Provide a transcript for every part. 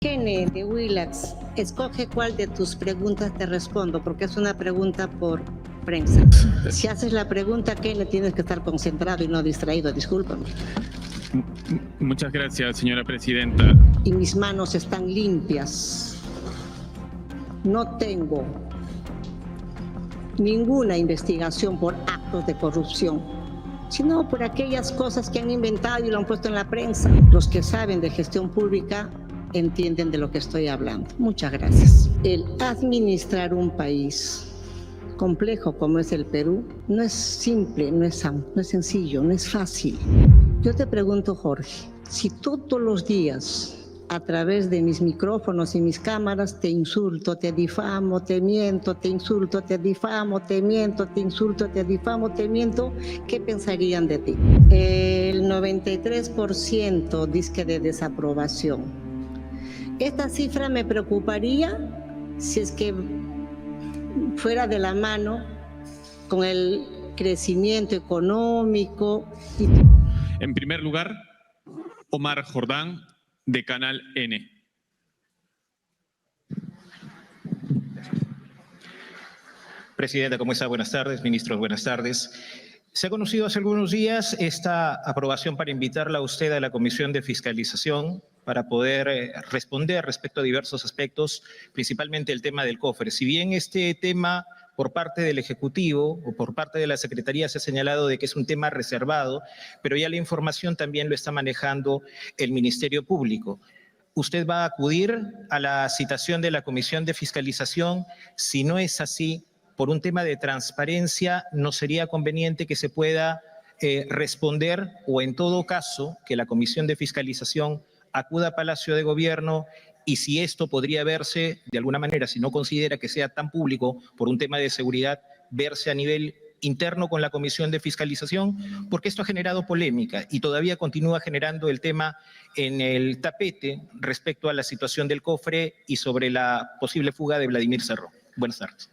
Kene de Willax, escoge cuál de tus preguntas te respondo, porque es una pregunta por prensa. Si haces la pregunta, Kene, tienes que estar concentrado y no distraído, discúlpame. Muchas gracias, señora presidenta. Y mis manos están limpias. No tengo ninguna investigación por actos de corrupción, sino por aquellas cosas que han inventado y lo han puesto en la prensa. Los que saben de gestión pública entienden de lo que estoy hablando. Muchas gracias. El administrar un país complejo como es el Perú no es simple, no es sencillo, no es fácil. Yo te pregunto, Jorge, si todos los días a través de mis micrófonos y mis cámaras te insulto, te difamo, te miento, te insulto, te difamo, te miento, te insulto, te difamo, te miento, ¿qué pensarían de ti? El 93% dice de desaprobación. Esta cifra me preocuparía si es que fuera de la mano con el crecimiento económico. En primer lugar, Omar Jordán, de Canal N. Presidenta, ¿cómo está? Buenas tardes. Ministros, buenas tardes. Se ha conocido hace algunos días esta aprobación para invitarla a usted a la Comisión de Fiscalización para poder responder respecto a diversos aspectos, principalmente el tema del cofre. Si bien este tema por parte del Ejecutivo o por parte de la Secretaría se ha señalado de que es un tema reservado, pero ya la información también lo está manejando el Ministerio Público. ¿Usted va a acudir a la citación de la Comisión de Fiscalización? Si no es así, por un tema de transparencia, ¿no sería conveniente que se pueda responder o en todo caso que la Comisión de Fiscalización acuda a Palacio de Gobierno? Y si esto podría verse de alguna manera, si no considera que sea tan público por un tema de seguridad, verse a nivel interno con la Comisión de Fiscalización, porque esto ha generado polémica y todavía continúa generando el tema en el tapete respecto a la situación del cofre y sobre la posible fuga de Vladimir Cerrón. Buenas tardes.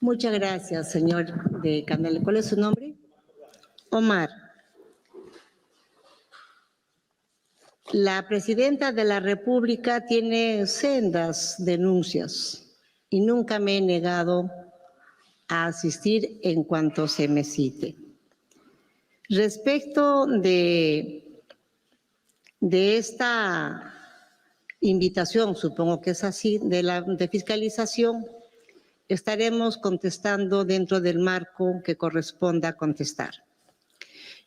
Muchas gracias, señor de Canal. ¿Cuál es su nombre? Omar. La presidenta de la República tiene sendas denuncias y nunca me he negado a asistir en cuanto se me cite. Respecto de esta invitación, supongo que es así, de fiscalización, estaremos contestando dentro del marco que corresponda contestar.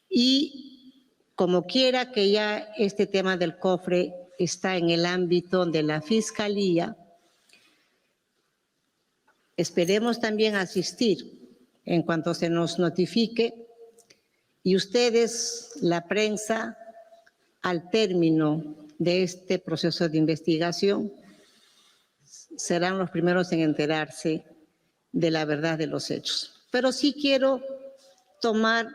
Y como quiera que ya este tema del cofre está en el ámbito de la Fiscalía, esperemos también asistir en cuanto se nos notifique y ustedes, la prensa, al término de este proceso de investigación, serán los primeros en enterarse de la verdad de los hechos. Pero sí quiero tomar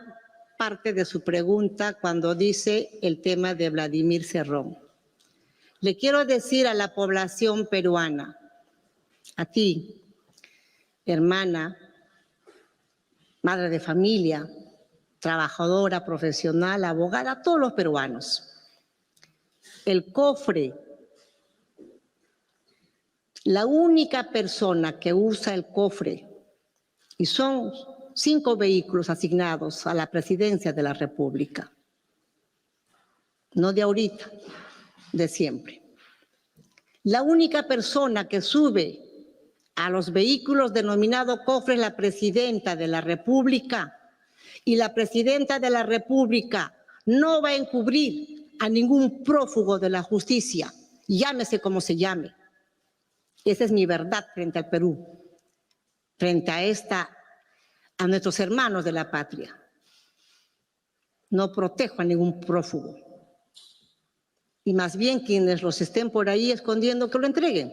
parte de su pregunta cuando dice el tema de Vladimir Cerrón. Le quiero decir a la población peruana, a ti, hermana, madre de familia, trabajadora, profesional, abogada, a todos los peruanos. El cofre, la única persona que usa el cofre, y son 5 vehículos asignados a la presidencia de la República, no de ahorita, de siempre. La única persona que sube a los vehículos denominados cofre es la presidenta de la República, y la presidenta de la República no va a encubrir a ningún prófugo de la justicia, llámese como se llame. Esa es mi verdad frente al Perú, frente a nuestros hermanos de la patria. No protejo a ningún prófugo. Y más bien quienes los estén por ahí escondiendo, que lo entreguen,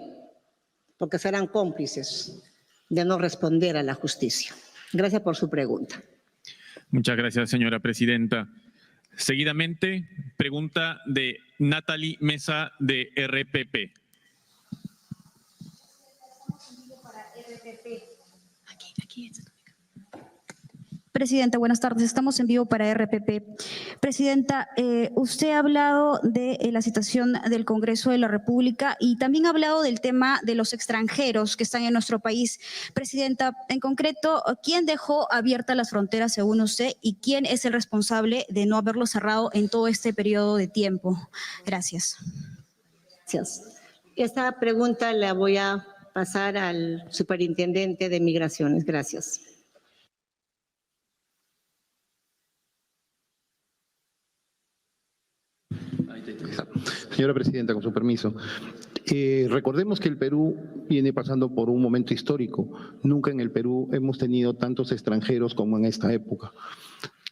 porque serán cómplices de no responder a la justicia. Gracias por su pregunta. Muchas gracias, señora presidenta. Seguidamente, pregunta de Natalie Mesa, de RPP. Presidenta, buenas tardes. Estamos en vivo para RPP. Presidenta, usted ha hablado de la situación del Congreso de la República y también ha hablado del tema de los extranjeros que están en nuestro país. Presidenta, en concreto, ¿quién dejó abiertas las fronteras según usted y quién es el responsable de no haberlo cerrado en todo este periodo de tiempo? Gracias. Gracias. Esta pregunta la voy a pasar al superintendente de Migraciones. Gracias. Señora Presidenta, con su permiso. Recordemos que el Perú viene pasando por un momento histórico. Nunca en el Perú hemos tenido tantos extranjeros como en esta época.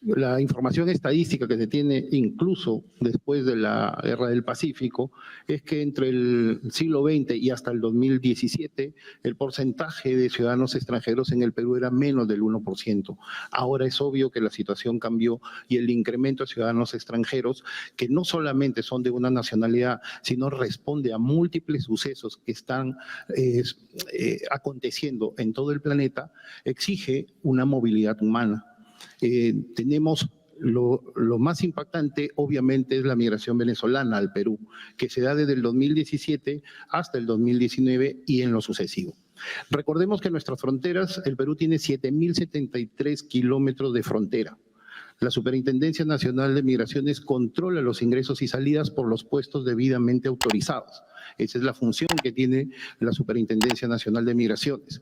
La información estadística que se tiene incluso después de la Guerra del Pacífico es que entre el siglo XX y hasta el 2017 el porcentaje de ciudadanos extranjeros en el Perú era menos del 1%. Ahora es obvio que la situación cambió y el incremento de ciudadanos extranjeros, que no solamente son de una nacionalidad, sino responde a múltiples sucesos que están aconteciendo en todo el planeta, exige una movilidad humana. Tenemos lo más impactante, obviamente, es la migración venezolana al Perú, que se da desde el 2017 hasta el 2019 y en lo sucesivo. Recordemos que en nuestras fronteras, el Perú tiene 7.073 kilómetros de frontera. La Superintendencia Nacional de Migraciones controla los ingresos y salidas por los puestos debidamente autorizados. Esa es la función que tiene la Superintendencia Nacional de Migraciones.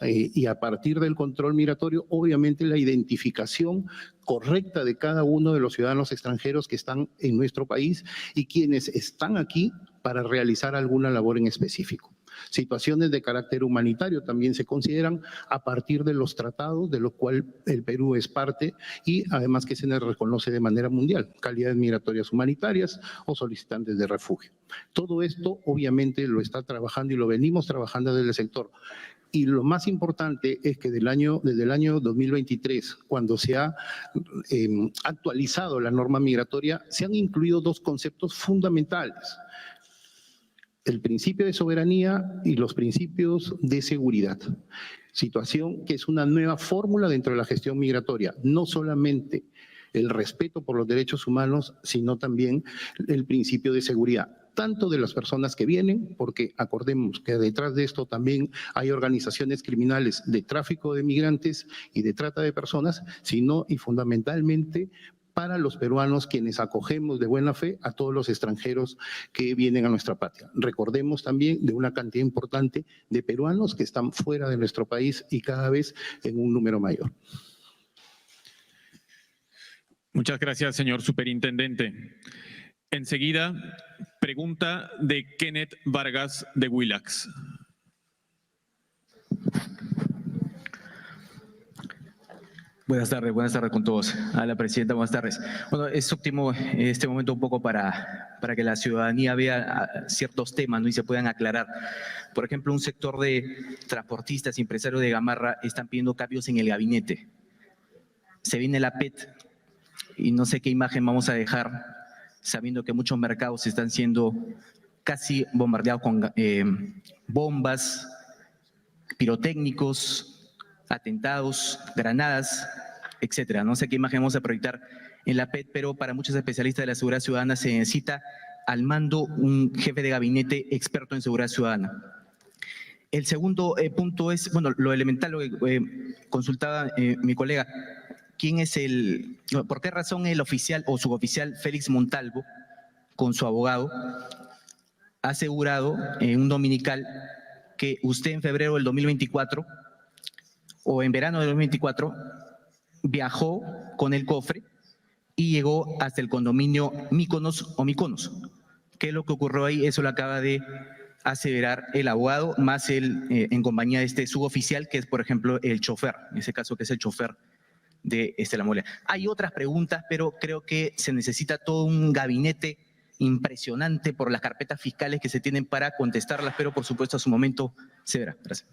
Y a partir del control migratorio, obviamente la identificación correcta de cada uno de los ciudadanos extranjeros que están en nuestro país y quienes están aquí para realizar alguna labor en específico. Situaciones de carácter humanitario también se consideran a partir de los tratados de los cuales el Perú es parte y además que se les reconoce de manera mundial, calidades migratorias humanitarias o solicitantes de refugio. Todo esto obviamente lo está trabajando y lo venimos trabajando desde el sector. Y lo más importante es que desde el año 2023, cuando se ha actualizado la norma migratoria, se han incluido dos conceptos fundamentales: el principio de soberanía y los principios de seguridad. Situación que es una nueva fórmula dentro de la gestión migratoria, no solamente el respeto por los derechos humanos, sino también el principio de seguridad, tanto de las personas que vienen, porque acordemos que detrás de esto también hay organizaciones criminales de tráfico de migrantes y de trata de personas, sino y fundamentalmente para los peruanos quienes acogemos de buena fe a todos los extranjeros que vienen a nuestra patria. Recordemos también de una cantidad importante de peruanos que están fuera de nuestro país y cada vez en un número mayor. Muchas gracias, señor superintendente. Enseguida, pregunta de Kenneth Vargas de Willax. Buenas tardes con todos. A la presidenta, buenas tardes. Bueno, es óptimo este momento un poco para que la ciudadanía vea ciertos temas, ¿no? Y se puedan aclarar. Por ejemplo, un sector de transportistas y empresarios de Gamarra están pidiendo cambios en el gabinete. Se viene la PET y no sé qué imagen vamos a dejar, sabiendo que muchos mercados están siendo casi bombardeados con bombas, pirotécnicos, atentados, granadas, etcétera. No sé qué imagen vamos a proyectar en la PET, pero para muchos especialistas de la seguridad ciudadana se necesita al mando un jefe de gabinete experto en seguridad ciudadana. El segundo punto es, bueno, lo elemental, lo que consultaba mi colega, ¿por qué razón el oficial o suboficial Félix Montalvo, con su abogado, ha asegurado en un dominical que usted en febrero del 2024 o en verano del 2024 viajó con el cofre y llegó hasta el condominio Míconos o Mykonos? ¿Qué es lo que ocurrió ahí? Eso lo acaba de aseverar el abogado, más en compañía de este suboficial, que es, por ejemplo, el chofer, en ese caso que es el chofer de la mole. Hay otras preguntas, pero creo que se necesita todo un gabinete impresionante por las carpetas fiscales que se tienen para contestarlas, pero por supuesto a su momento se verá. Gracias.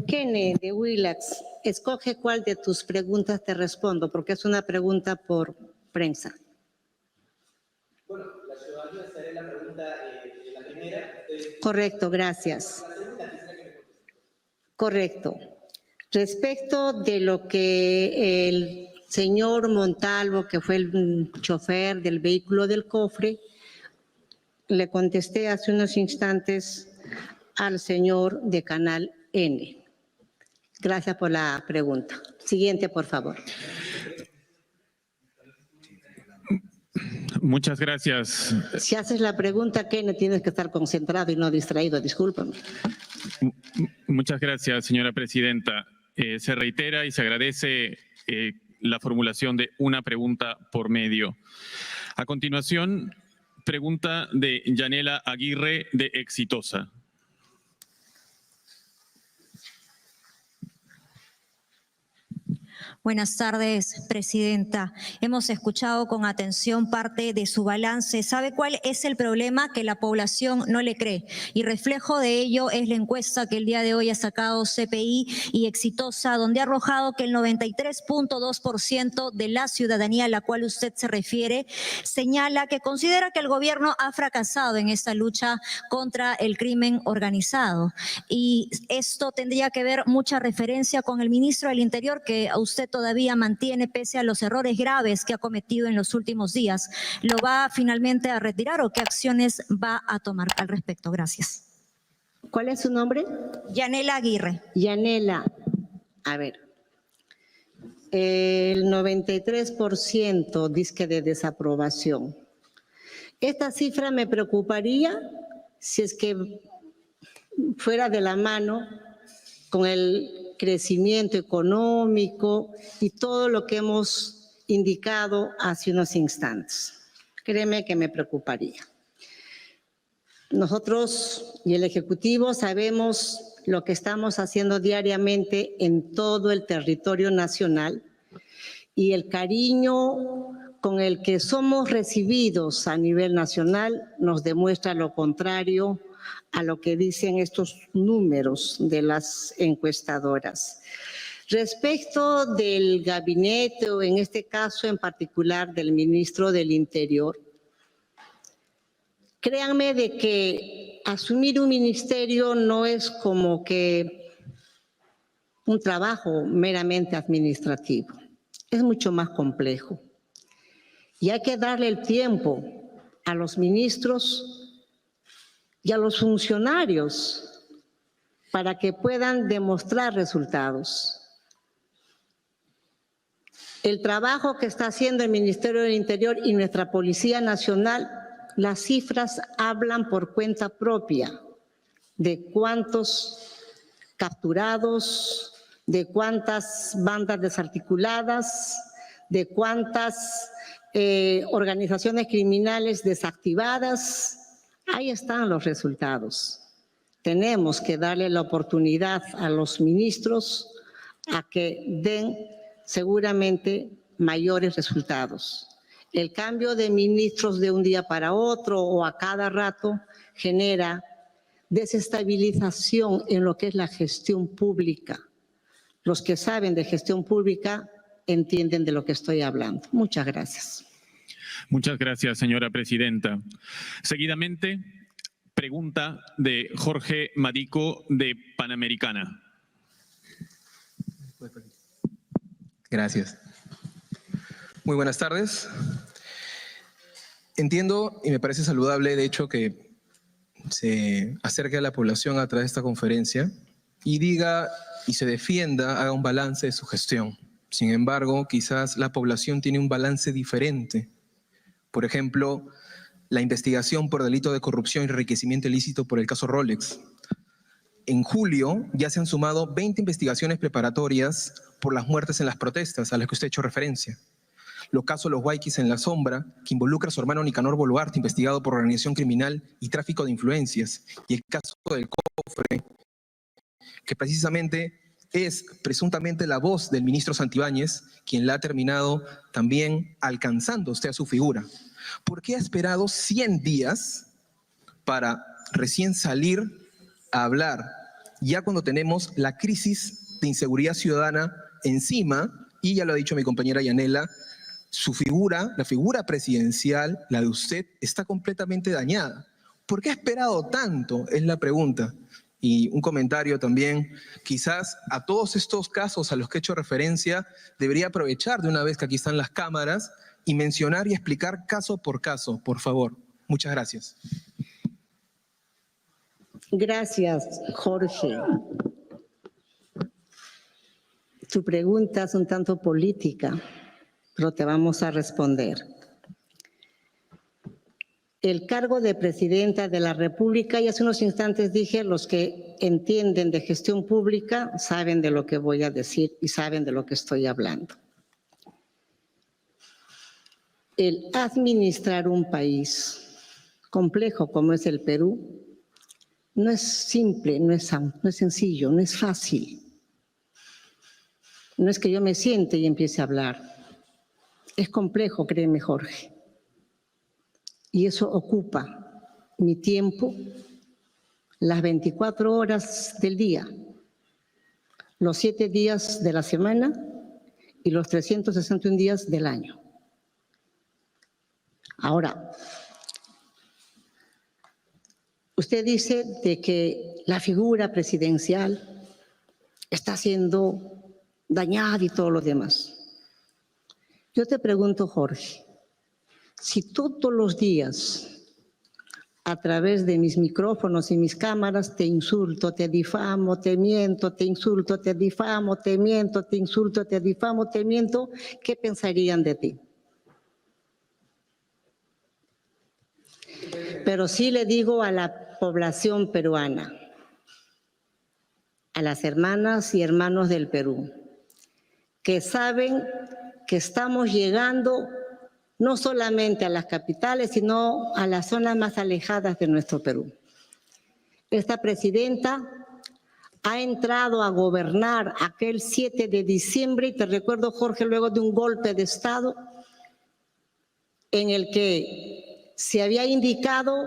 Kenneth de Willax, escoge cuál de tus preguntas te respondo, porque es una pregunta por prensa. Bueno, la ciudadanía estará en la pregunta, la primera. Correcto, gracias. Correcto. Respecto de lo que el señor Montalvo, que fue el chofer del vehículo del cofre, le contesté hace unos instantes al señor de Canal N. Gracias por la pregunta. Siguiente, por favor. Muchas gracias. Si haces la pregunta, Kenneth, tienes que estar concentrado y no distraído, discúlpame. Muchas gracias, señora presidenta. Se reitera y se agradece la formulación de una pregunta por medio. A continuación, pregunta de Yanela Aguirre, de Exitosa. Buenas tardes, presidenta. Hemos escuchado con atención parte de su balance. ¿Sabe cuál es el problema? Que la población no le cree. Y reflejo de ello es la encuesta que el día de hoy ha sacado CPI y Exitosa, donde ha arrojado que el 93.2% de la ciudadanía a la cual usted se refiere señala que considera que el gobierno ha fracasado en esta lucha contra el crimen organizado. Y esto tendría que ver mucha referencia con el ministro del Interior, que a usted todavía mantiene pese a los errores graves que ha cometido en los últimos días. ¿Lo va finalmente a retirar o qué acciones va a tomar al respecto? Gracias. ¿Cuál es su nombre? Yanela Aguirre. Yanela, a ver, el 93% dice de desaprobación. Esta cifra me preocuparía si es que fuera de la mano con el crecimiento económico y todo lo que hemos indicado hace unos instantes. Créeme que me preocuparía. Nosotros y el Ejecutivo sabemos lo que estamos haciendo diariamente en todo el territorio nacional y el cariño con el que somos recibidos a nivel nacional nos demuestra lo contrario a lo que dicen estos números de las encuestadoras. Respecto del gabinete, o en este caso en particular del ministro del Interior, créanme de que asumir un ministerio no es como que un trabajo meramente administrativo, es mucho más complejo. Y hay que darle el tiempo a los ministros y a los funcionarios para que puedan demostrar resultados. El trabajo que está haciendo el Ministerio del Interior y nuestra Policía Nacional, las cifras hablan por cuenta propia de cuántos capturados, de cuántas bandas desarticuladas, de cuántas organizaciones criminales desactivadas. Ahí están los resultados. Tenemos que darle la oportunidad a los ministros a que den seguramente mayores resultados. El cambio de ministros de un día para otro o a cada rato genera desestabilización en lo que es la gestión pública. Los que saben de gestión pública entienden de lo que estoy hablando. Muchas gracias. Muchas gracias, señora presidenta. Seguidamente, pregunta de Jorge Madico, de Panamericana. Gracias. Muy buenas tardes. Entiendo y me parece saludable, de hecho, que se acerque a la población a través de esta conferencia y diga y se defienda, haga un balance de su gestión. Sin embargo, quizás la población tiene un balance diferente. Por ejemplo, la investigación por delito de corrupción y enriquecimiento ilícito por el caso Rolex. En julio ya se han sumado 20 investigaciones preparatorias por las muertes en las protestas a las que usted ha hecho referencia. Los casos Los Guayquis en la Sombra, que involucra a su hermano Nicanor Boluarte, investigado por organización criminal y tráfico de influencias. Y el caso del cofre, que precisamente es presuntamente la voz del ministro Santibáñez, quien la ha terminado también alcanzando usted a su figura. ¿Por qué ha esperado 100 días para recién salir a hablar, ya cuando tenemos la crisis de inseguridad ciudadana encima? Y ya lo ha dicho mi compañera Yanela, su figura, la figura presidencial, la de usted, está completamente dañada. ¿Por qué ha esperado tanto? Es la pregunta. Y un comentario también, quizás a todos estos casos a los que he hecho referencia, debería aprovechar de una vez que aquí están las cámaras y mencionar y explicar caso por caso, por favor. Muchas gracias. Gracias, Jorge. Tu pregunta es un tanto política, pero te vamos a responder. El cargo de presidenta de la República, y hace unos instantes dije, los que entienden de gestión pública saben de lo que voy a decir y saben de lo que estoy hablando. El administrar un país complejo como es el Perú no es simple, no es sencillo, no es fácil. No es que yo me siente y empiece a hablar. Es complejo, créeme, Jorge. Y eso ocupa mi tiempo, las 24 horas del día, los 7 días de la semana y los 361 días del año. Ahora, usted dice de que la figura presidencial está siendo dañada y todo lo demás. Yo te pregunto, Jorge, si todos los días, a través de mis micrófonos y mis cámaras, te insulto, te difamo, te miento, te insulto, te difamo, te miento, te insulto, te difamo, te miento, ¿qué pensarían de ti? Pero sí le digo a la población peruana, a las hermanas y hermanos del Perú, que saben que estamos llegando no solamente a las capitales, sino a las zonas más alejadas de nuestro Perú. Esta presidenta ha entrado a gobernar aquel 7 de diciembre, y te recuerdo, Jorge, luego de un golpe de Estado en el que se había indicado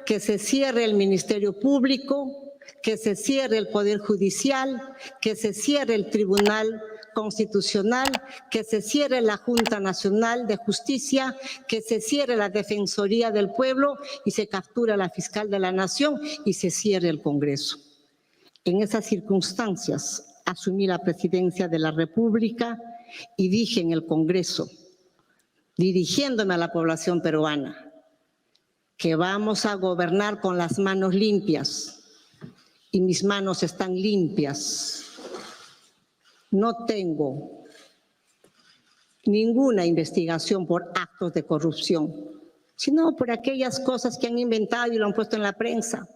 que se cierre el Ministerio Público, que se cierre el Poder Judicial, que se cierre el Tribunal Constitucional, que se cierre la Junta Nacional de Justicia, que se cierre la Defensoría del Pueblo y se capture a la Fiscal de la Nación y se cierre el Congreso. En esas circunstancias asumí la presidencia de la República y dije en el Congreso, dirigiéndome a la población peruana, que vamos a gobernar con las manos limpias, y mis manos están limpias. No tengo ninguna investigación por actos de corrupción, sino por aquellas cosas que han inventado y lo han puesto en la prensa.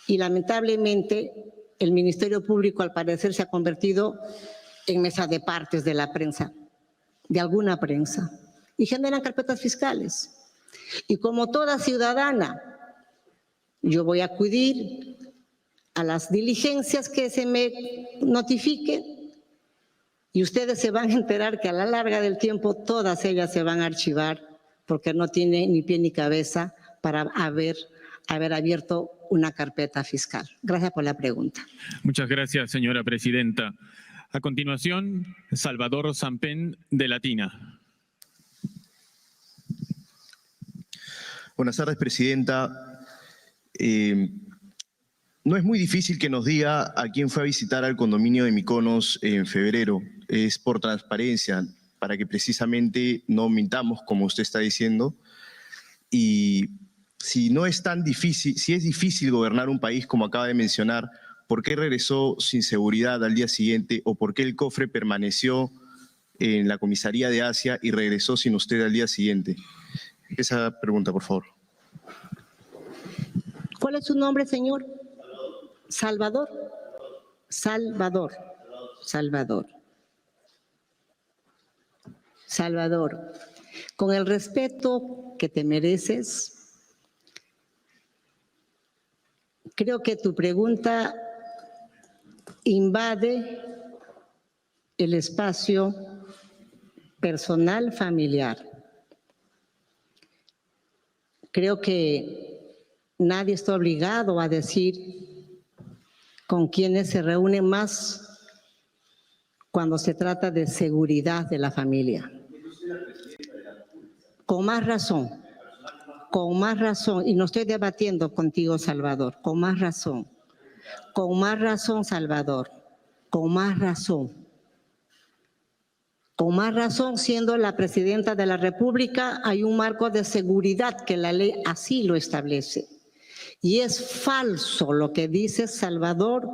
Y lamentablemente el Ministerio Público al parecer se ha convertido en mesa de partes de la prensa, de alguna prensa, y generan carpetas fiscales. Y como toda ciudadana, yo voy a acudir a las diligencias que se me notifiquen y ustedes se van a enterar que a la larga del tiempo todas ellas se van a archivar porque no tiene ni pie ni cabeza para haber abierto una carpeta fiscal. Gracias por la pregunta. Muchas gracias, señora presidenta. A continuación, Salvador Sampen, de Latina. Buenas tardes, presidenta. No es muy difícil que nos diga a quién fue a visitar al condominio de Mykonos en febrero. Es por transparencia, para que precisamente no mintamos, como usted está diciendo. Y si no es tan difícil, si es difícil gobernar un país, como acaba de mencionar, ¿por qué regresó sin seguridad al día siguiente? ¿O por qué el cofre permaneció en la comisaría de Asia y regresó sin usted al día siguiente? Esa pregunta, por favor. ¿Cuál es su nombre, señor? Salvador. Salvador. Salvador. Salvador. Con el respeto que te mereces, creo que tu pregunta invade el espacio personal familiar. Creo que nadie está obligado a decir con quienes se reúnen más cuando se trata de seguridad de la familia. Con más razón, y no estoy debatiendo contigo, Salvador, con más razón, Con más razón, Salvador, con más razón. Con más razón, siendo la presidenta de la República, hay un marco de seguridad que la ley así lo establece. Y es falso lo que dice Salvador,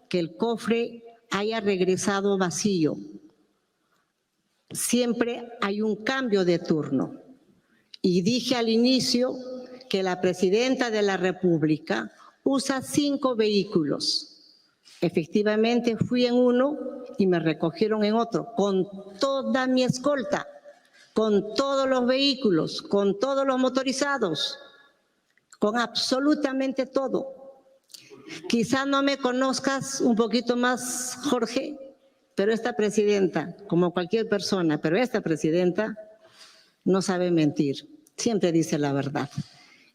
que el cofre haya regresado vacío. Siempre hay un cambio de turno. Y dije al inicio que la presidenta de la República usa 5 vehículos. Efectivamente, fui en uno y me recogieron en otro, con toda mi escolta, con todos los vehículos, con todos los motorizados, con absolutamente todo. Quizá no me conozcas un poquito más, Jorge, pero esta presidenta, como cualquier persona, pero esta presidenta no sabe mentir, siempre dice la verdad.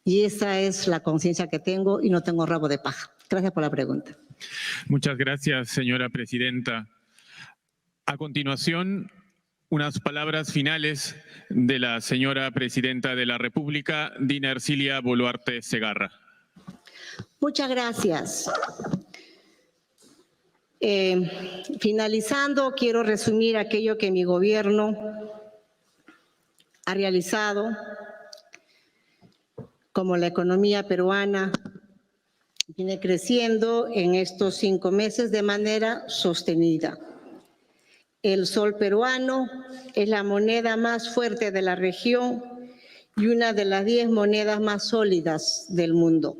Y esa es la conciencia que tengo y no tengo rabo de paja. Gracias por la pregunta. Muchas gracias, señora presidenta. A continuación, unas palabras finales de la señora presidenta de la República, Dina Ercilia Boluarte Segarra. Muchas gracias. Finalizando, quiero resumir aquello que mi gobierno ha realizado, como la economía peruana viene creciendo en estos 5 meses de manera sostenida. El sol peruano es la moneda más fuerte de la región y una de las 10 monedas más sólidas del mundo.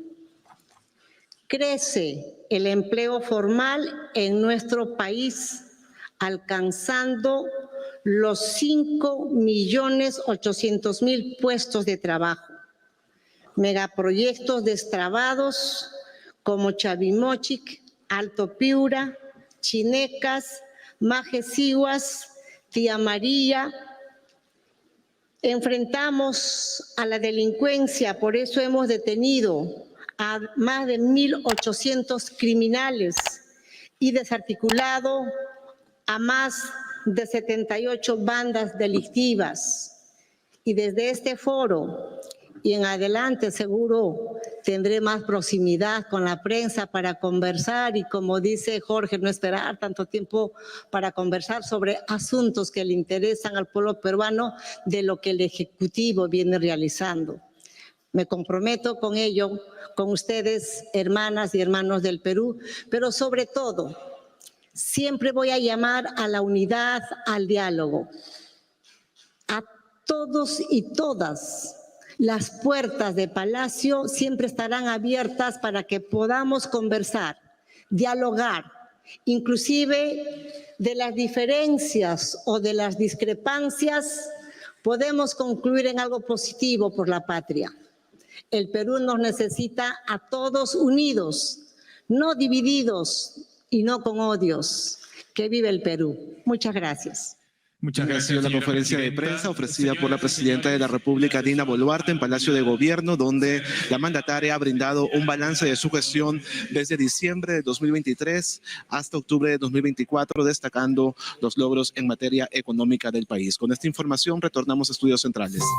Crece el empleo formal en nuestro país, alcanzando los 5.800.000 puestos de trabajo. Megaproyectos destrabados como Chavimochic, Alto Piura, Chinecas, Majesihuas, Tía María. Enfrentamos a la delincuencia, por eso hemos detenido a más de 1.800 criminales y desarticulado a más de 78 bandas delictivas. Y desde este foro y en adelante seguro tendré más proximidad con la prensa para conversar y, como dice Jorge, no esperar tanto tiempo para conversar sobre asuntos que le interesan al pueblo peruano de lo que el Ejecutivo viene realizando. Me comprometo con ello, con ustedes, hermanas y hermanos del Perú, pero sobre todo, siempre voy a llamar a la unidad, al diálogo. A todos y todas, las puertas de Palacio siempre estarán abiertas para que podamos conversar, dialogar, inclusive de las diferencias o de las discrepancias, podemos concluir en algo positivo por la patria. El Perú nos necesita a todos unidos, no divididos y no con odios. Que vive el Perú. Muchas gracias. Muchas Ha sido gracias, la señora conferencia de presidenta. prensa ofrecida por la presidenta de la República, Dina Boluarte, en Palacio de Gobierno, donde la mandataria ha brindado un balance de su gestión desde diciembre de 2023 hasta octubre de 2024, destacando los logros en materia económica del país. Con esta información retornamos a Estudios Centrales.